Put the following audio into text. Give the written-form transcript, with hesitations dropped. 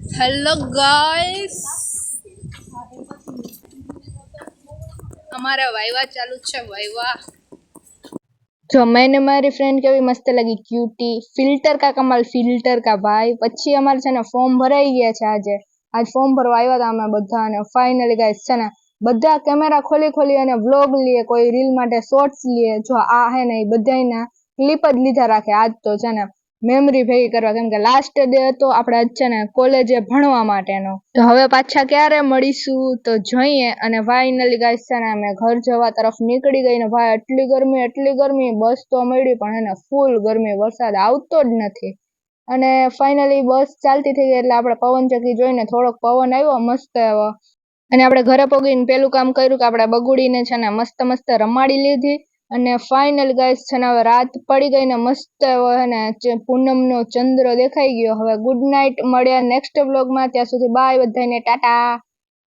Hello guys, हमारा viva चालू છે वाइवा। जो मैंने मारी फ्रेंड केवी मस्त लगी क्यूटी फिल्टर का कमाल फिल्टर का भाई। પછી અમાર છે ને ફોર્મ ભરાઈ ગયા છે। આજ ફોર્મ ભરવા આવ્યા હતા અમે બધા અને ફાઇનલી ગાઈસ છે ને બધા કેમેરા ખોલી અને વ્લોગ લીએ, કોઈ રીલ માટે શોર્ટ્સ લીએ। જો આ હે ને બધાયના ક્લિપ જ લીધા રાખે આજ તો છે ને મેમરી ભેગી કરવા, કેમ કે લાસ્ટ ડે હતો આપણે આજ છે ને કોલેજે ભણવા માટેનો। તો હવે પાછા ક્યારે મળીશું તો જોઈએ। અને ફાઇનલી ગાઈસ છે ને અમે ઘર જવા તરફ નીકળી ગઈ ને ભાઈ એટલી ગરમી, બસ તો મળી પણ એને ફૂલ ગરમી, વરસાદ આવતો જ નથી। અને ફાઇનલી બસ ચાલતી થઈ ગઈ એટલે આપણે પવનચક્કી જોઈને થોડોક પવન આવ્યો મસ્ત એવો, અને આપણે ઘરે પગીને પેલું કામ કર્યું કે આપણે બગુડીને છે ને મસ્ત રમાડી લીધી। અને ફાઇનલ ગાઈસ છે ને હવે રાત પડી ગઈ ને મસ્ત એવો હે ને પૂનમનો ચંદ્ર દેખાઈ ગયો। હવે ગુડ નાઇટ, મળ્યા નેક્સ્ટ વ્લોગમાં, ત્યાં સુધી બાય બધાને, ટાટા।